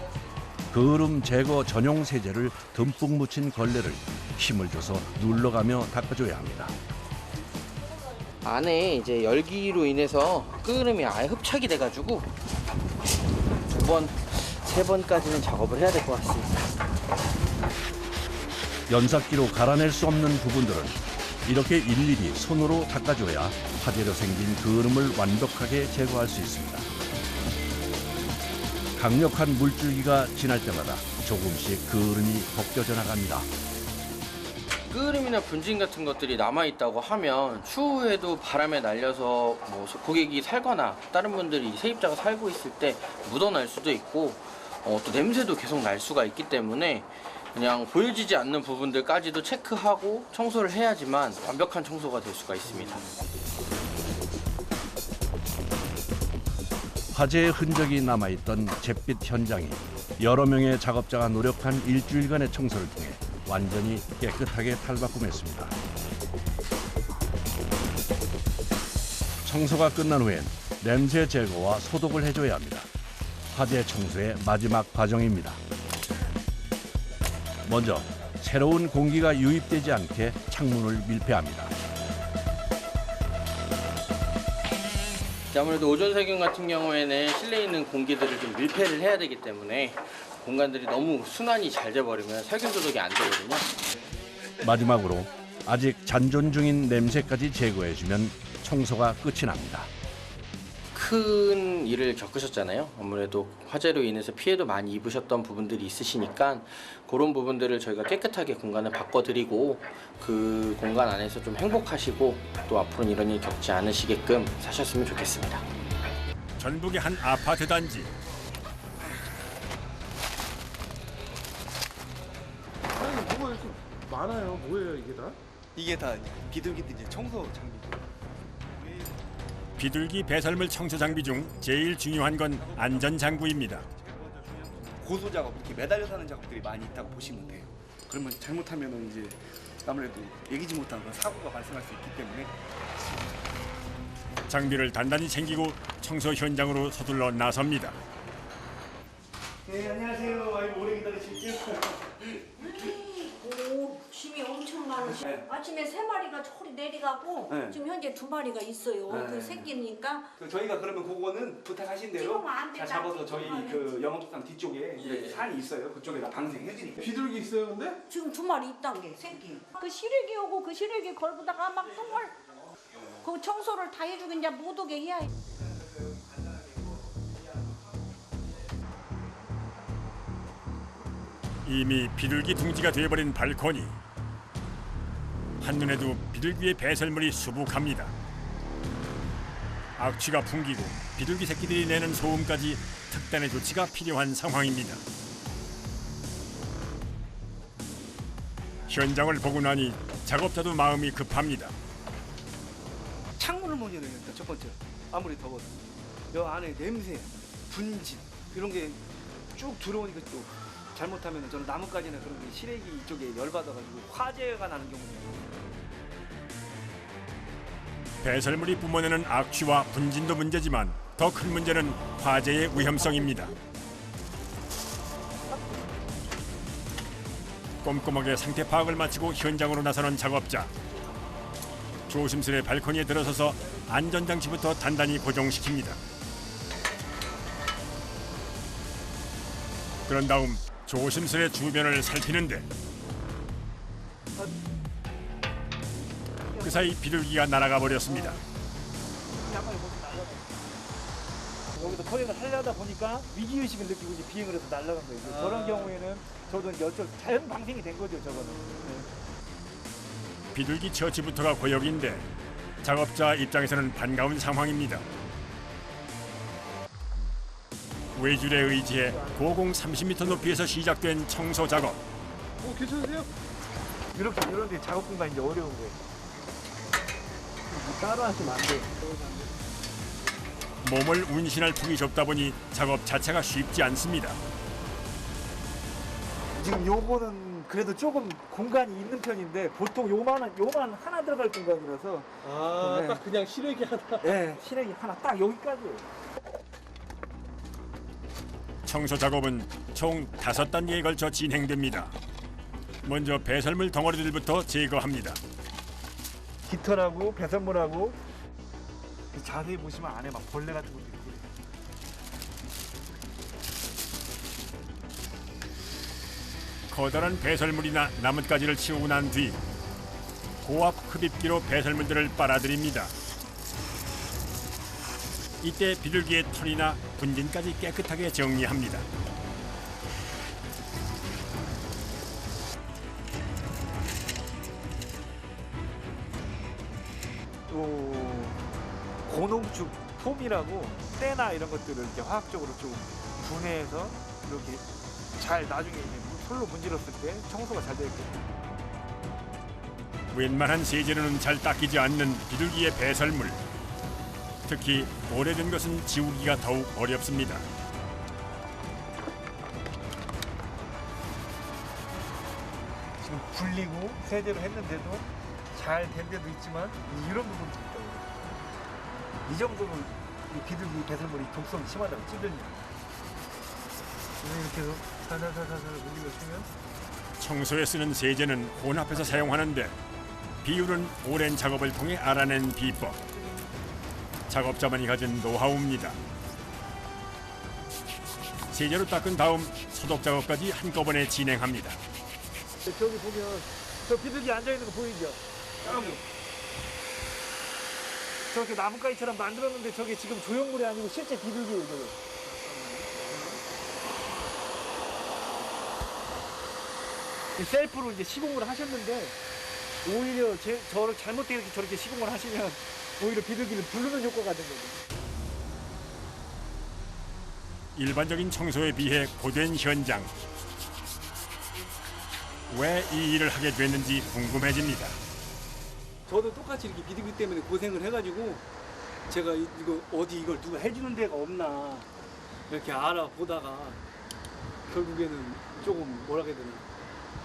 거름 제거 전용 세제를 듬뿍 묻힌 걸레를 힘을 줘서 눌러가며 닦아줘야 합니다. 안에 이제 열기로 인해서 끄름이 아예 흡착이 돼가지고 2번, 3번까지는 작업을 해야 될 것 같습니다. 연삭기로 갈아낼 수 없는 부분들은 이렇게 일일이 손으로 닦아줘야 화재로 생긴 거름을 완벽하게 제거할 수 있습니다. 강력한 물줄기가 지날 때마다 조금씩 거름이 벗겨져 나갑니다. 끄름이나 분진 같은 것들이 남아있다고 하면 추후에도 바람에 날려서 뭐 고객이 살거나 다른 분들이 세입자가 살고 있을 때 묻어날 수도 있고 또 냄새도 계속 날 수가 있기 때문에 그냥 보여지지 않는 부분들까지도 체크하고 청소를 해야지만 완벽한 청소가 될 수가 있습니다. 화재의 흔적이 남아있던 잿빛 현장이 여러 명의 작업자가 노력한 일주일간의 청소를 통해 완전히 깨끗하게 탈바꿈했습니다. 청소가 끝난 후엔 냄새 제거와 소독을 해줘야 합니다. 화재 청소의 마지막 과정입니다. 먼저 새로운 공기가 유입되지 않게 창문을 밀폐합니다. 아무래도 오존 세균 같은 경우에는 실내에 있는 공기들을 좀 밀폐를 해야 되기 때문에 공간들이 너무 순환이 잘 돼버리면 살균 소독이 안 되거든요. 마지막으로 아직 잔존 중인 냄새까지 제거해주면 청소가 끝이 납니다. 큰 일을 겪으셨잖아요. 아무래도 화재로 인해서 피해도 많이 입으셨던 부분들이 있으시니까 그런 부분들을 저희가 깨끗하게 공간을 바꿔드리고 그 공간 안에서 좀 행복하시고 또 앞으로는 이런 일 겪지 않으시게끔 사셨으면 좋겠습니다. 전북의 한 아파트 단지. 아니 뭐가 이렇게 많아요? 뭐예요 이게 다? 이게 다 비둘기들 이제 청소 장비. 비둘기 배설물 청소 장비 중 제일 중요한 건 안전 장구입니다. 고소 작업, 이렇게 매달려서 하는 작업들이 많이 있다고 보시면 돼요. 그러면 잘못하면은 이제 아무래도 예기치 못한 그런 사고가 발생할 수 있기 때문에 장비를 단단히 챙기고 청소 현장으로 서둘러 나섭니다. 네, 안녕하세요. 아이고, 오래 기다리시죠? 오, 짐이 엄청 많으시네. 네. 아침에 3마리가 저리 내려가고 네. 지금 현재 2마리가 있어요. 네. 그 새끼니까 저희가 그러면 그거는 부탁하신 대로 지금 안 잘 된다. 잡아서 저희 그 영업상 뒤쪽에 이제 산이 있어요. 그쪽에다 방생해드릴게요. 비둘기 있어요, 근데? 지금 2마리 있단 게 새끼. 그 시래기 오고 그 시래기 걸고다가 막 똥을 그 청소를 다 해주고 이제 못 오게 해야 해. 이미 비둘기 둥지가 되어버린 발코니. 한눈에도 비둘기의 배설물이 수북합니다. 악취가 풍기고 비둘기 새끼들이 내는 소음까지 특단의 조치가 필요한 상황입니다. 현장을 보고 나니 작업자도 마음이 급합니다. 창문을 못 열어요, 일단 첫 번째. 아무리 더워도. 여 안에 냄새, 분진 이런 게 쭉 들어오니까 또 잘못하면 저는 나뭇가지나 그런 게 시래기 이쪽에 열받아가지고 화재가 나는 경우가 있어요. 배설물이 뿜어내는 악취와 분진도 문제지만 더 큰 문제는 화재의 위험성입니다. 꼼꼼하게 상태 파악을 마치고 현장으로 나서는 작업자. 조심스레 발코니에 들어서서 안전장치부터 단단히 고정시킵니다. 그런 다음 조심스레 주변을 살피는데 그 사이 비둘기가 날아가 버렸습니다. 여기서 토익을 하려다 보니까 위기의식을 느끼고 이제 비행을 해서 날아간 거예요. 저런 경우에는 저도 이제 어쩔 자연 방생이 된 거죠, 저거는. 비둘기 처치부터가 고역인데 작업자 입장에서는 반가운 상황입니다. 외줄에 의지해 고공 30m 높이에서 시작된 청소 작업. 괜찮으세요? 이렇게 이런 데 작업 공간이 이제 어려운 거예요. 따로 하시면 안 돼요. 몸을 운신할 폭이 좁다 보니 작업 자체가 쉽지 않습니다. 지금 요거는 그래도 조금 공간이 있는 편인데 보통 요만 하나 들어갈 공간이라서 딱 그냥 시래기 하나. 네, 시래기 하나 딱 여기까지예요. 청소 작업은 총 5단계에 걸쳐 진행됩니다. 먼저 배설물 덩어리들부터 제거합니다. 깃털하고 배설물하고 자세히 보시면 안에 막 벌레 같은 것도 있고. 커다란 배설물이나 나뭇가지를 치우고 난 뒤 고압 흡입기로 배설물들을 빨아들입니다. 이때 비둘기의 털이나 분진까지 깨끗하게 정리합니다. 또 고농축 폼이라고 때나 이런 것들을 이렇게 화학적으로 좀 분해해서 이렇게 잘 나중에 이제 솔로 문질렀을 때 청소가 잘 되겠죠. 웬만한 세제로는 잘 닦이지 않는 비둘기의 배설물. 특히 오래된 것은 지우기가 더욱 어렵습니다. 지금 굴리고 세제로 했는데도 잘 된 데도 있지만 이런 부분도 있다고. 이 정도는 이 비둘기 배설물이 독성이 심하다고 찌들면 이렇게 해서 살살살살 물리시면 청소에 쓰는 세제는 혼합해서 사용하는데 비율은 오랜 작업을 통해 알아낸 비법. 작업자만이 가진 노하우입니다. 세제로 닦은 다음 소독 작업까지 한꺼번에 진행합니다. 저기 보면 저 비둘기 앉아있는 거 보이죠? 여기. 저렇게 나뭇가지처럼 만들었는데 저게 지금 조형물이 아니고 실제 비둘기예요. 저게. 셀프로 이제 시공을 하셨는데 오히려 저를 잘못되게 이렇게 저렇게 시공을 하시면 오히려 비둘기를 부르는 효과가 된 거죠. 일반적인 청소에 비해 고된 현장. 왜 이 일을 하게 됐는지 궁금해집니다. 저도 똑같이 이렇게 비둘기 때문에 고생을 해가지고 제가 이거 어디 이걸 누가 해주는 데가 없나 이렇게 알아보다가 결국에는 조금 뭐라 해야 되나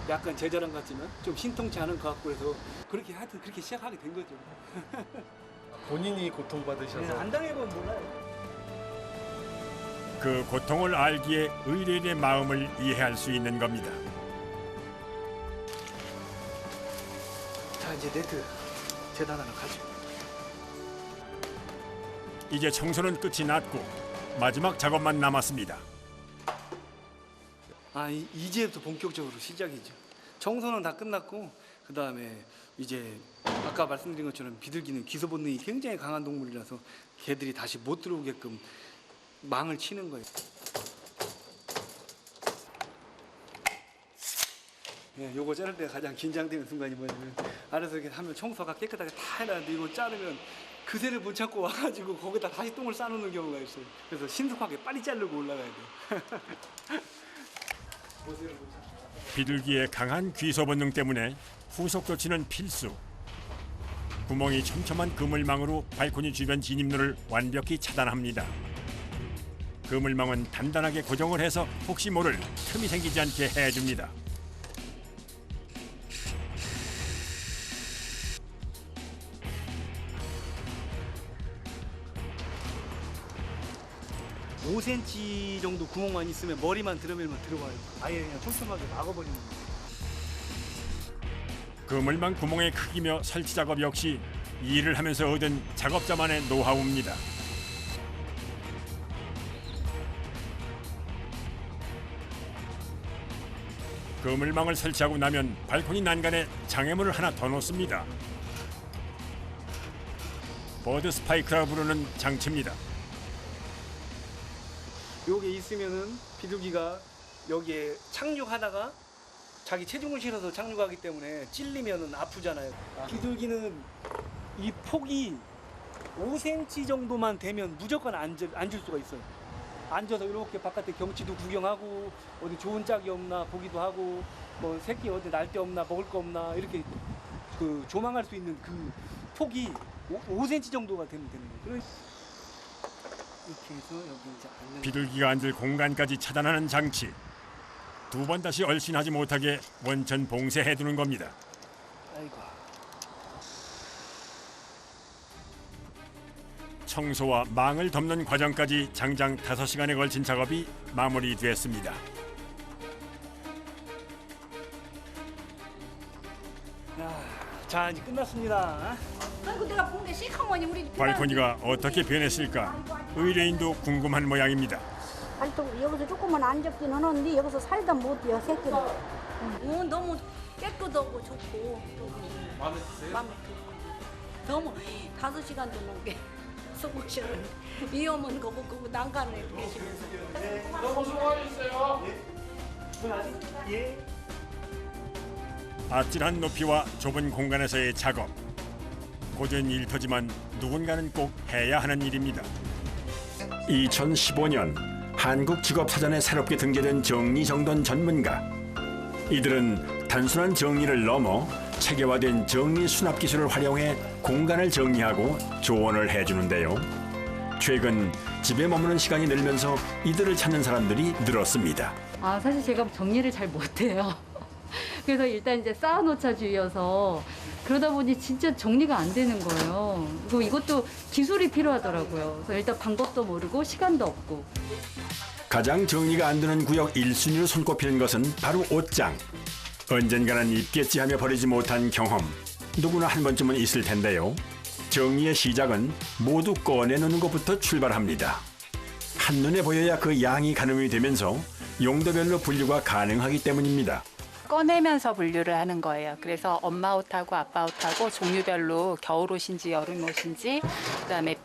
약간 제 자랑 같지만 좀 신통치 않은 것 같고 해서 그렇게 하여튼 그렇게 시작하게 된 거죠. 본인이 고통받으셔서 안 당해보면 몰라요. 그 고통을 알기에 의뢰인의 마음을 이해할 수 있는 겁니다. 자, 이제 네트 재단 하나 가죠. 이제 청소는 끝이 났고 마지막 작업만 남았습니다. 이제부터 본격적으로 시작이죠. 청소는 다 끝났고 그 다음에 이제 아까 말씀드린 것처럼 비둘기는 기소 본능이 굉장히 강한 동물이라서 개들이 다시 못 들어오게끔 망을 치는 거예요. 예, 요거 자를 때 가장 긴장되는 순간이 뭐냐면 알아서 이렇게 하면 청소가 깨끗하게 다 해놨는데 이거 자르면 그새를 못 찾고 와가지고 거기다 다시 똥을 싸놓는 경우가 있어요. 그래서 신속하게 빨리 자르고 올라가야 돼요. 비둘기의 강한 귀소 본능 때문에 후속 조치는 필수. 구멍이 촘촘한 그물망으로 발코니 주변 진입로를 완벽히 차단합니다. 그물망은 단단하게 고정을 해서 혹시 모를 틈이 생기지 않게 해줍니다. (5cm) 정도 구멍만 있으면 머리만 들어밀면 들어와요. 아예 그냥 촘촘하게 막아버리는 거예요. 그물망 구멍의 크기며 설치 작업 역시 일을 하면서 얻은 작업자만의 노하우입니다. 그물망을 설치하고 나면 발코니 난간에 장애물을 하나 더 놓습니다. 버드 스파이크라 부르는 장치입니다. 요게 있으면은 비둘기가 여기에 착륙하다가 자기 체중을 실어서 착륙하기 때문에 찔리면은 아프잖아요. 비둘기는 이 폭이 5cm 정도만 되면 무조건 앉을 수가 있어요. 앉아서 이렇게 바깥에 경치도 구경하고 어디 좋은 짝이 없나 보기도 하고 뭐 새끼 어디 날 데 없나 먹을 거 없나 이렇게 그 조망할 수 있는 그 폭이 5cm 정도가 되면 되는 거예요. 이렇게 해서 여기 이제 앉는 비둘기가 앉을 공간까지 차단하는 장치. 두 번 다시 얼씬하지 못하게 원천 봉쇄해두는 겁니다. 아이고. 청소와 망을 덮는 과정까지 장장 5시간에 걸친 작업이 마무리됐습니다. 자, 이제 끝났습니다. 아이고 내가 본 게 시커머니 우리 발코니가 어떻게 변했을까? 의뢰인도 궁금한 모양입니다. 발톱 여기서 조금만 앉았긴 하는데 여기서 살다 못 뛰어 새끼는. 너무 깨끗하고 좋고 마음에 드세요? 마음에 들고 너무 5시간도 넘게 속으셨는데 위험은 거북거북 난간에 계시면서 너무 수고하셨어요. 예. 아찔한 높이와 좁은 공간에서의 작업. 고된 일터지만 누군가는 꼭 해야 하는 일입니다. 2015년 한국직업사전에 새롭게 등재된 정리정돈 전문가. 이들은 단순한 정리를 넘어 체계화된 정리 수납 기술을 활용해 공간을 정리하고 조언을 해주는데요. 최근 집에 머무는 시간이 늘면서 이들을 찾는 사람들이 늘었습니다. 사실 제가 정리를 잘 못해요. 그래서 일단 이제 쌓아놓자주의여서 그러다 보니 진짜 정리가 안 되는 거예요. 그리고 이것도 기술이 필요하더라고요. 그래서 일단 방법도 모르고 시간도 없고. 가장 정리가 안 되는 구역 1순위로 손꼽히는 것은 바로 옷장. 언젠가는 입겠지 하며 버리지 못한 경험. 누구나 한 번쯤은 있을 텐데요. 정리의 시작은 모두 꺼내놓는 것부터 출발합니다. 한눈에 보여야 그 양이 가늠이 되면서 용도별로 분류가 가능하기 때문입니다. 꺼내면서 분류를 하는 거예요. 그래서 엄마 옷하고 아빠 옷하고 종류별로 겨울 옷인지 여름 옷인지 그다음에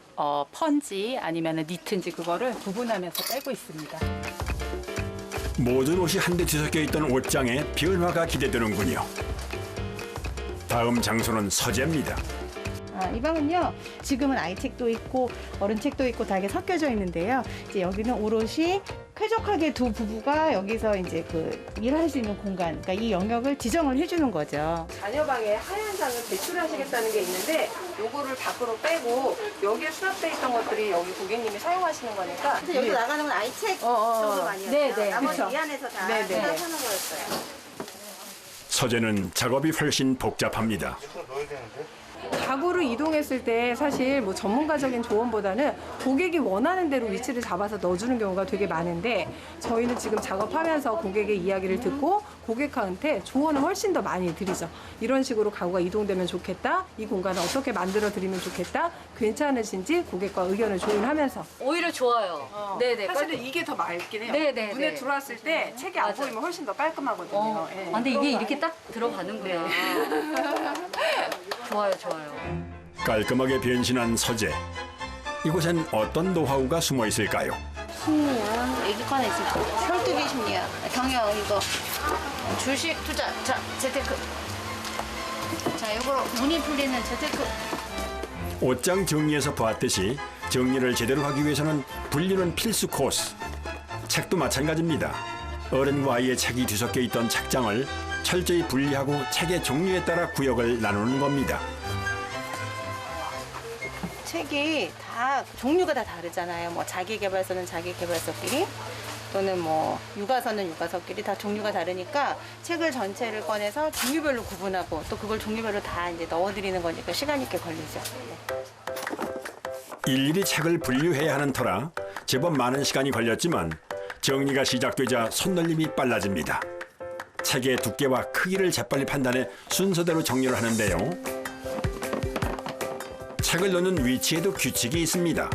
펀지 아니면 니트인지 그거를 구분하면서 빼고 있습니다. 모든 옷이 한데 뒤섞여 있던 옷장에 변화가 기대되는군요. 다음 장소는 서재입니다. 이 방은요, 지금은 아이책도 있고 어른책도 있고 다르게 섞여져 있는데요. 이제 여기는 오롯이 쾌적하게 두 부부가 여기서 이제 그 일할 수 있는 공간, 그러니까 이 영역을 지정을 해주는 거죠. 자녀방에 하얀 장을 배출하시겠다는 게 있는데 요거를 밖으로 빼고 여기에 수납돼 있던 것들이 여기 고객님이 사용하시는 거니까. 근데 여기 나가는 건 아이책 정도가 아니었어요. 네네. 나머지 그쵸. 이 안에서 다 네네. 수납하는 거였어요. 서재는 작업이 훨씬 복잡합니다. 가구를 이동했을 때 사실 뭐 전문가적인 조언보다는 고객이 원하는 대로 위치를 잡아서 넣어주는 경우가 되게 많은데 저희는 지금 작업하면서 고객의 이야기를 듣고 고객한테 조언을 훨씬 더 많이 드리죠. 이런 식으로 가구가 이동되면 좋겠다. 이 공간을 어떻게 만들어 드리면 좋겠다. 괜찮으신지 고객과 의견을 조율하면서. 오히려 좋아요. 네네. 사실은 이게 더 맑긴 해요. 네네. 눈에 들어왔을 때 책이 안 맞아. 보이면 훨씬 더 깔끔하거든요. 예. 아, 근데 이게 이렇게 딱 들어가는구나. 좋아요, 좋아요. 깔끔하게 변신한 서재. 이곳엔 어떤 노하우가 숨어 있을까요? 심리야. 애기 거 하나 있습니다. 혈두기 심리야. 경영 이거. 주식 투자. 자, 재테크. 자, 이거로 돈이 풀리는 재테크. 옷장 정리에서 보았듯이 정리를 제대로 하기 위해서는 분류는 필수 코스. 책도 마찬가지입니다. 어른과 아이의 책이 뒤섞여 있던 책장을 철저히 분리하고 책의 종류에 따라 구역을 나누는 겁니다. 책이 다 종류가 다 다르잖아요. 뭐 자기계발서는 자기계발서끼리 또는 뭐 육아서는 육아서끼리 다 종류가 다르니까 책을 전체를 꺼내서 종류별로 구분하고 또 그걸 종류별로 다 이제 넣어드리는 거니까 시간이 꽤 걸리죠. 일일이 책을 분류해야 하는 터라 제법 많은 시간이 걸렸지만 정리가 시작되자 손놀림이 빨라집니다. 책의 두께와 크기를 재빨리 판단해 순서대로 정리를 하는데요. 책을 넣는 위치에도 규칙이 있습니다.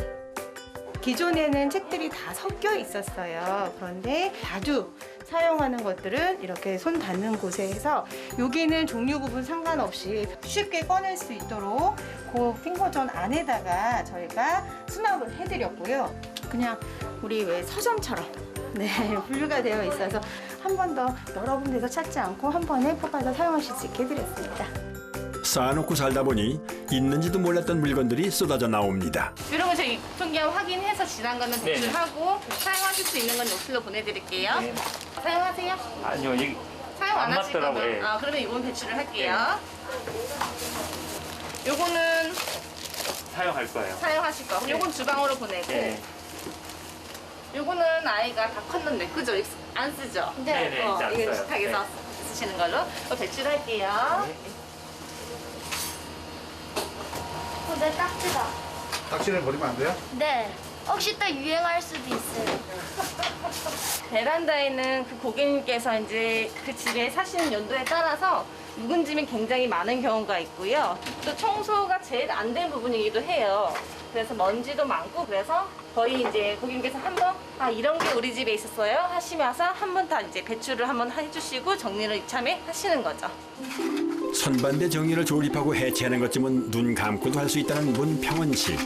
기존에는 책들이 다 섞여 있었어요. 그런데 자주 사용하는 것들은 이렇게 손 닿는 곳에 해서 여기는 종류 구분 상관없이 쉽게 꺼낼 수 있도록 그 핑거존 안에다가 저희가 수납을 해드렸고요. 그냥 우리 왜 서점처럼 분류가 되어 있어서 한 번 더 여러 군데서 찾지 않고 한 번에 뽑아서 사용하실 수 있게 해드렸습니다. 쌓아놓고 살다 보니 있는지도 몰랐던 물건들이 쏟아져 나옵니다. 이런 거 저희 유통기한 확인해서 지난 거는 배출하고 사용하실 수 있는 건 노출로 보내드릴게요. 네. 사용하세요? 아니요, 이게 사용 안 안 하실 거면 맞더라고요. 아, 그러면 이건 배출을 할게요. 요거는 사용할 거예요. 사용하실 거. 네. 요건 주방으로 보내고 네. 요거는 아이가 다 컸는데 그죠? 안 쓰죠? 네, 이제 안 이거 써요. 식탁에서 네. 쓰시는 걸로 배출할게요. 내 딱지다. 딱지를 버리면 안 돼요? 네. 혹시 또 유행할 수도 있어요. 베란다에는 그 고객님께서 이제 그 집에 사시는 연도에 따라서 묵은짐이 굉장히 많은 경우가 있고요. 또 청소가 제일 안 된 부분이기도 해요. 그래서 먼지도 많고 그래서 거의 이제 고객님께서 한번 이런 게 우리 집에 있었어요 하시면서 한 번 다 이제 배출을 한번 해주시고 정리를 이참에 하시는 거죠. 선반대 정리를 조립하고 해체하는 것쯤은 눈 감고도 할 수 있다는 문평원 씨.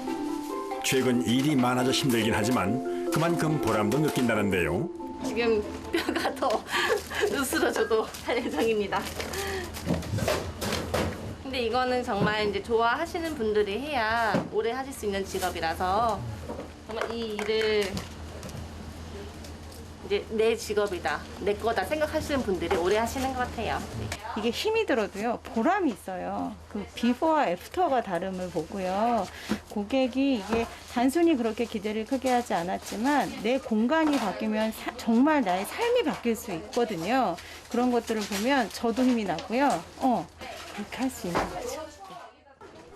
최근 일이 많아져 힘들긴 하지만 그만큼 보람도 느낀다는데요. 지금 뼈가 더 으스러져도 할 예정입니다. 근데 이거는 정말 이제 좋아하시는 분들이 해야 오래 하실 수 있는 직업이라서 정말 이 일을 이제 내 직업이다, 내 거다 생각하시는 분들이 오래 하시는 것 같아요. 이게 힘이 들어도요 보람이 있어요. 그 비포와 애프터가 다름을 보고요. 고객이 이게 단순히 그렇게 기대를 크게 하지 않았지만 내 공간이 바뀌면 정말 나의 삶이 바뀔 수 있거든요. 그런 것들을 보면 저도 힘이 나고요. 그렇게 할 수 있는 거죠.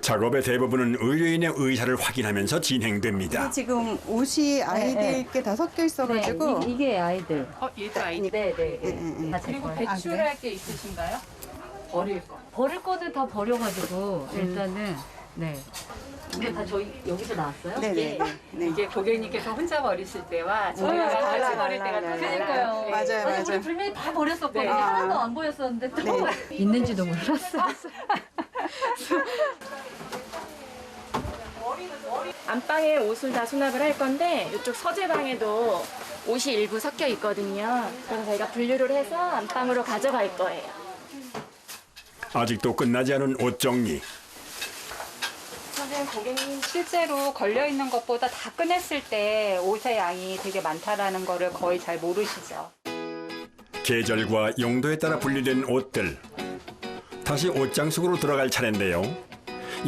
작업의 대부분은 의뢰인의 의사를 확인하면서 진행됩니다. 지금 옷이 아이들께 다 섞여 있어가지고 네, 이게 아이들. 얘도 아이들. 네네. 다 제 그리고 거예요. 배출할 게 있으신가요? 버릴 거. 버릴 거는 다 버려가지고 일단은 네. 이게 다 저희 여기서 나왔어요? 네네. 이게 고객님께서 혼자 버리실 때와 저희가 같이 버릴 때가 또 그러니까요. 맞아요. 우리 분명히 다 버렸었거든요. 네. 하나도 안 보였었는데 또 있는지도 몰랐어요. 안방에 옷을 다 수납을 할 건데 이쪽 서재방에도 옷이 일부 섞여 있거든요. 그래서 저희가 분류를 해서 안방으로 가져갈 거예요. 아직도 끝나지 않은 옷 정리. 선생님, 고객님 실제로 걸려있는 것보다 다 꺼냈을 때 옷의 양이 되게 많다라는 거를 거의 잘 모르시죠. 계절과 용도에 따라 분리된 옷들. 다시 옷장 속으로 들어갈 차례인데요.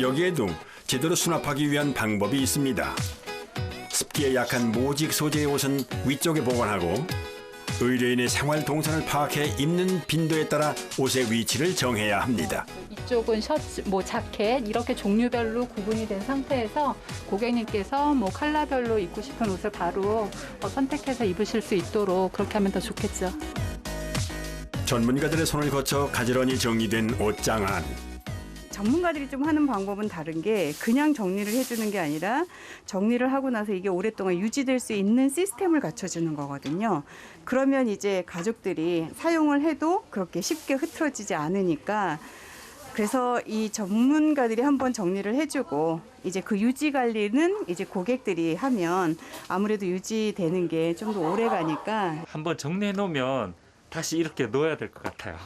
여기에도 제대로 수납하기 위한 방법이 있습니다. 습기에 약한 모직 소재의 옷은 위쪽에 보관하고 의뢰인의 생활 동선을 파악해 입는 빈도에 따라 옷의 위치를 정해야 합니다. 이쪽은 셔츠, 뭐 자켓 이렇게 종류별로 구분이 된 상태에서 고객님께서 뭐 컬러별로 입고 싶은 옷을 바로 선택해서 입으실 수 있도록 그렇게 하면 더 좋겠죠. 전문가들의 손을 거쳐 가지런히 정리된 옷장안. 전문가들이 좀 하는 방법은 다른 게 그냥 정리를 해주는 게 아니라 정리를 하고 나서 이게 오랫동안 유지될 수 있는 시스템을 갖춰주는 거거든요. 그러면 이제 가족들이 사용을 해도 그렇게 쉽게 흐트러지지 않으니까 그래서 이 전문가들이 한번 정리를 해주고 이제 그 유지 관리는 이제 고객들이 하면 아무래도 유지되는 게 좀 더 오래 가니까 한번 정리해 놓으면 다시 이렇게 넣어야 될 것 같아요.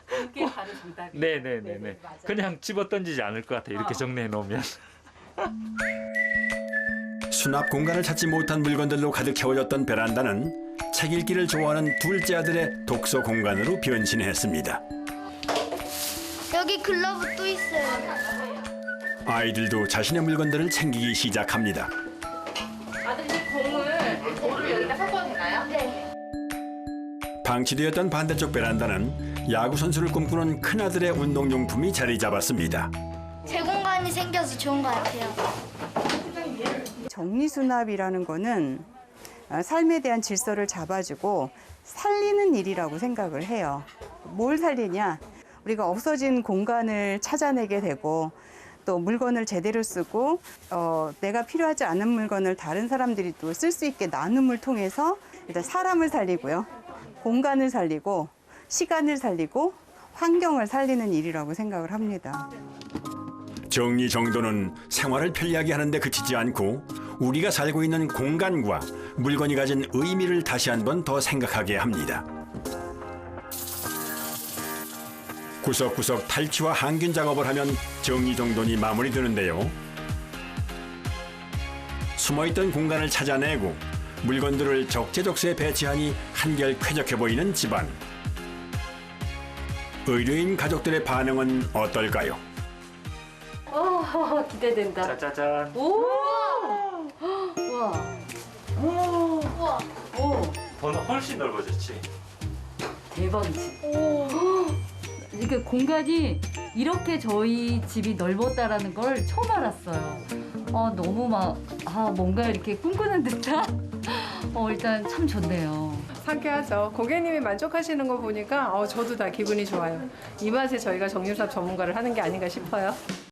그게 바로 정답이에요. 네네네네. 그냥 집어 던지지 않을 것 같아요. 이렇게 정리해 놓으면. 수납 공간을 찾지 못한 물건들로 가득 채워졌던 베란다는 책 읽기를 좋아하는 둘째 아들의 독서 공간으로 변신했습니다. 여기 글러브 또 있어요. 아이들도 자신의 물건들을 챙기기 시작합니다. 아드님 공을 여기다 섞어도 되나요? 네. 방치되었던 반대쪽 베란다는 야구 선수를 꿈꾸는 큰아들의 운동용품이 자리 잡았습니다. 제 공간이 생겨서 좋은 것 같아요. 정리수납이라는 거는 삶에 대한 질서를 잡아주고 살리는 일이라고 생각을 해요. 뭘 살리냐? 우리가 없어진 공간을 찾아내게 되고 또 물건을 제대로 쓰고 내가 필요하지 않은 물건을 다른 사람들이 또 쓸 수 있게 나눔을 통해서 일단 사람을 살리고요. 공간을 살리고 시간을 살리고 환경을 살리는 일이라고 생각을 합니다. 정리정돈은 생활을 편리하게 하는 데 그치지 않고 우리가 살고 있는 공간과 물건이 가진 의미를 다시 한번 더 생각하게 합니다. 구석구석 탈취와 항균 작업을 하면 정리정돈이 마무리되는데요. 숨어있던 공간을 찾아내고 물건들을 적재적소에 배치하니 한결 쾌적해 보이는 집안. 의뢰인 가족들의 반응은 어떨까요? 기대된다. 짜자잔. 오! 우와. 우와. 더 훨씬 넓어졌지. 대박이지. 이게 공간이 이렇게 저희 집이 넓었다라는 걸 처음 알았어요. 너무 뭔가 이렇게 꿈꾸는 듯한? 일단 참 좋네요. 상쾌하죠. 고객님이 만족하시는 거 보니까 저도 다 기분이 좋아요. 이 맛에 저희가 정리수납 전문가를 하는 게 아닌가 싶어요.